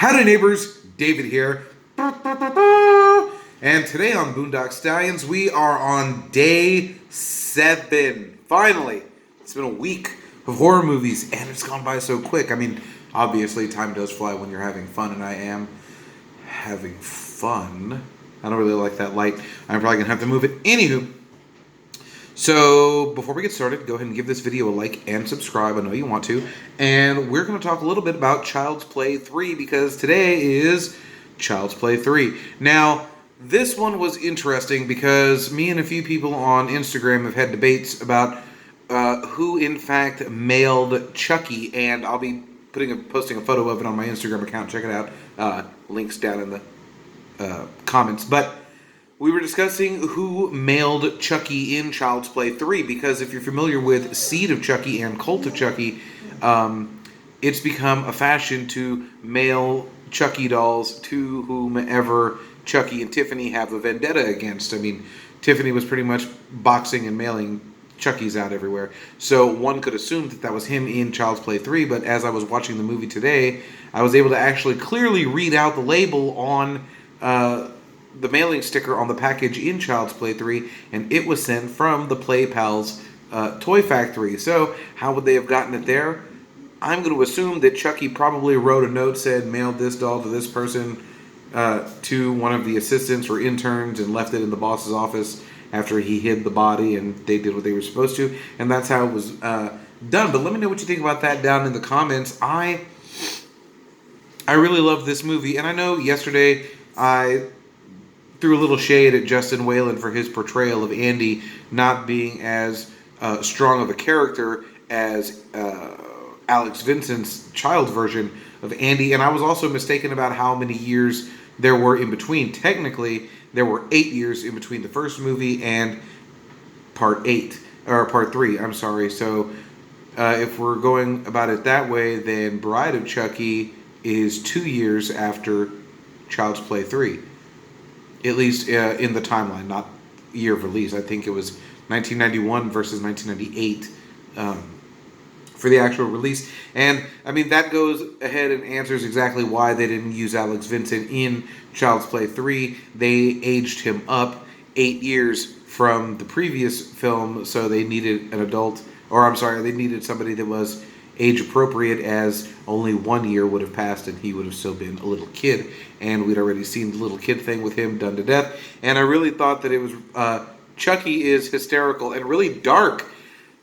Howdy neighbors, David here. And today on Boondock Stallions, we are on day 7. Finally, it's been a week of horror movies and it's gone by so quick. I mean, obviously time does fly when you're having fun, and I am having fun. I don't really like that light. I'm probably going to have to move it. Anywho, so before we get started, go ahead and give this video a like and subscribe. I know you want to. And we're going to talk a little bit about Child's Play 3 because today is Child's Play 3. Now, this one was interesting because me and a few people on Instagram have had debates about who in fact mailed Chucky, and I'll be posting a photo of it on my Instagram account. Check it out. Links down in the comments. But we were discussing who mailed Chucky in Child's Play 3, because if you're familiar with Seed of Chucky and Cult of Chucky, it's become a fashion to mail Chucky dolls to whomever Chucky and Tiffany have a vendetta against. I mean, Tiffany was pretty much boxing and mailing Chucky's out everywhere. So one could assume that was him in Child's Play 3, but as I was watching the movie today, I was able to actually clearly read out the label on the mailing sticker on the package in Child's Play 3, and it was sent from the Play Pals toy factory. So how would they have gotten it there? I'm going to assume that Chucky probably wrote a note, said, mailed this doll to this person, to one of the assistants or interns, and left it in the boss's office after he hid the body, and they did what they were supposed to, and that's how it was done. But let me know what you think about that down in the comments. I really love this movie, and I know yesterday I threw a little shade at Justin Whalen for his portrayal of Andy not being as strong of a character as Alex Vincent's child version of Andy, and I was also mistaken about how many years there were in between. Technically, there were 8 years in between the first movie and part 3. I'm sorry. So if we're going about it that way, then Bride of Chucky is 2 years after Child's Play 3. At least in the timeline, not year of release. I think it was 1991 versus 1998 for the actual release. And, I mean, that goes ahead and answers exactly why they didn't use Alex Vincent in Child's Play 3. They aged him up 8 years from the previous film, so they needed they needed somebody that was age appropriate, as only 1 year would have passed and he would have still been a little kid, and we'd already seen the little kid thing with him done to death. And I really thought that it was Chucky is hysterical and really dark.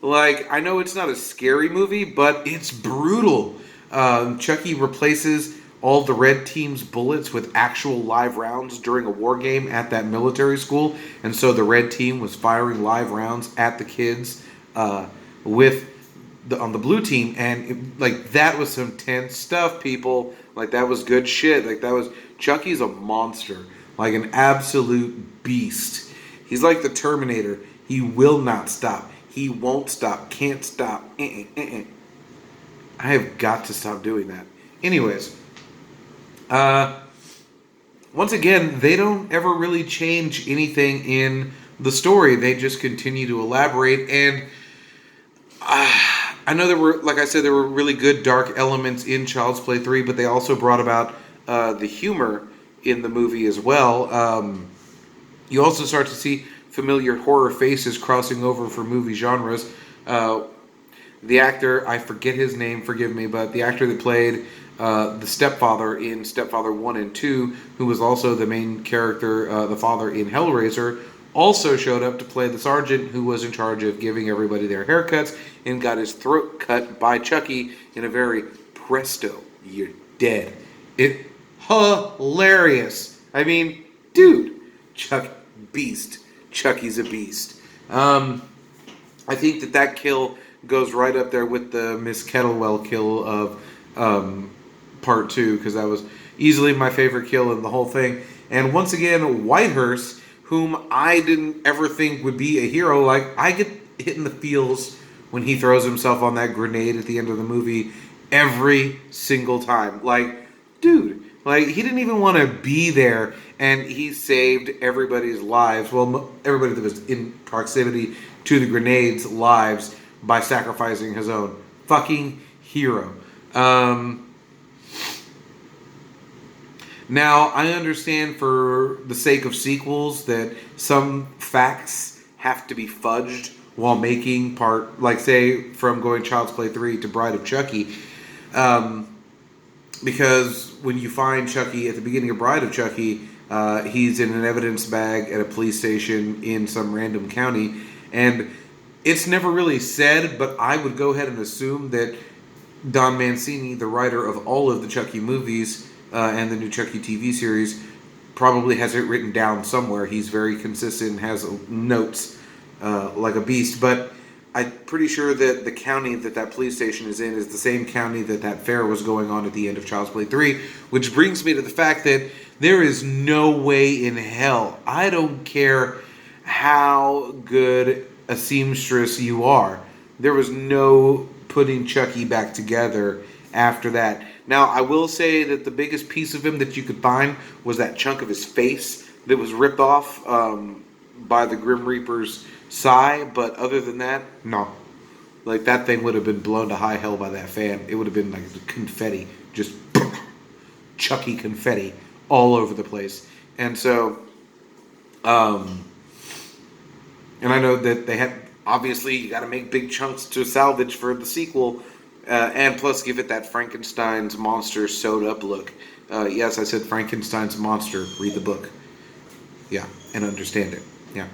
Like, I know it's not a scary movie, but it's brutal. Chucky replaces all the red team's bullets with actual live rounds during a war game at that military school, and so the red team was firing live rounds at the kids on the blue team, and that was some tense stuff, people. Like, that was good shit. Chucky's a monster, like an absolute beast. He's like the Terminator. He will not stop. He won't stop. Can't stop. I have got to stop doing that. Anyways, once again, they don't ever really change anything in the story. They just continue to elaborate, and I know there were really good dark elements in Child's Play 3, but they also brought about the humor in the movie as well. You also start to see familiar horror faces crossing over for movie genres. The actor, I forget his name, forgive me, but the actor that played the stepfather in Stepfather 1 and 2, who was also the main character, the father in Hellraiser, also showed up to play the sergeant who was in charge of giving everybody their haircuts and got his throat cut by Chucky in a very presto, you're dead. It hilarious. I mean, dude, beast. Chucky's a beast. I think that kill goes right up there with the Miss Kettlewell kill of part 2, because that was easily my favorite kill in the whole thing. And once again, Whitehurst, whom I didn't ever think would be a hero. Like, I get hit in the feels when he throws himself on that grenade at the end of the movie every single time. Like, dude, he didn't even want to be there, and he saved everybody's lives. Well, everybody that was in proximity to the grenades' lives by sacrificing his own. Fucking hero. Now, I understand for the sake of sequels that some facts have to be fudged while making part, like say from going Child's Play 3 to Bride of Chucky, um, because when you find Chucky at the beginning of Bride of Chucky, he's in an evidence bag at a police station in some random county, and it's never really said, but I would go ahead and assume that Don Mancini, the writer of all of the Chucky movies and the new Chucky TV series, probably has it written down somewhere. He's very consistent and has notes like a beast. But I'm pretty sure that the county that police station is in is the same county that fair was going on at the end of Child's Play 3, which brings me to the fact that there is no way in hell, I don't care how good a seamstress you are, there was no putting Chucky back together after that. Now, I will say that the biggest piece of him that you could find was that chunk of his face that was ripped off by the Grim Reaper's SyFy, but other than that, no. Like, that thing would have been blown to high hell by that fan. It would have been like confetti, just Chucky confetti all over the place. And so, and I know that they had, obviously, you got to make big chunks to salvage for the sequel, and plus give it that Frankenstein's monster sewed up look. Yes, I said Frankenstein's monster. Read the book. Yeah, and understand it. Yeah.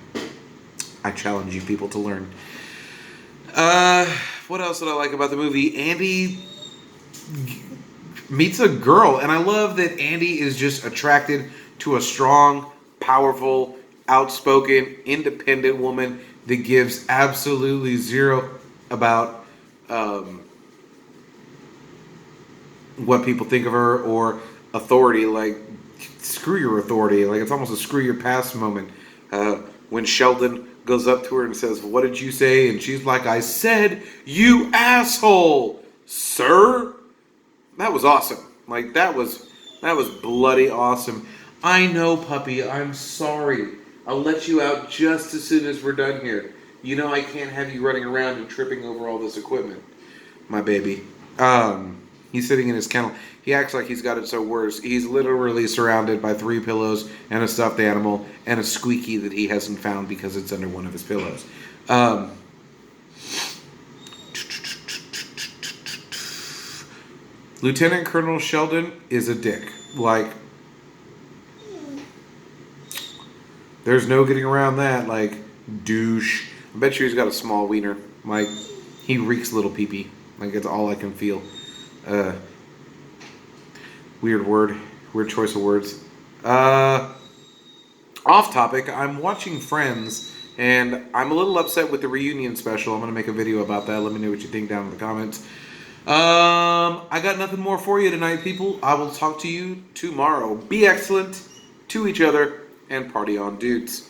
I challenge you people to learn. What else did I like about the movie? Andy meets a girl, and I love that Andy is just attracted to a strong, powerful, outspoken, independent woman that gives absolutely zero about what people think of her or authority. Like, screw your authority. Like, it's almost a screw your past moment. When Sheldon goes up to her and says, "What did you say?" And she's like, "I said, you asshole, sir." That was awesome. Like, that was bloody awesome. I know, puppy, I'm sorry. I'll let you out just as soon as we're done here. You know I can't have you running around and tripping over all this equipment. My baby. He's sitting in his kennel. He acts like he's got it so worse. He's literally surrounded by 3 pillows and a stuffed animal and a squeaky that he hasn't found because it's under one of his pillows. Lieutenant Colonel Sheldon is a dick. Like, there's no getting around that. Like, douche. I bet you he's got a small wiener. Like, he reeks little pee-pee. Like, it's all I can feel. Weird word. Weird choice of words. Off topic, I'm watching Friends, and I'm a little upset with the reunion special. I'm going to make a video about that. Let me know what you think down in the comments. I got nothing more for you tonight, people. I will talk to you tomorrow. Be excellent to each other, and party on, dudes.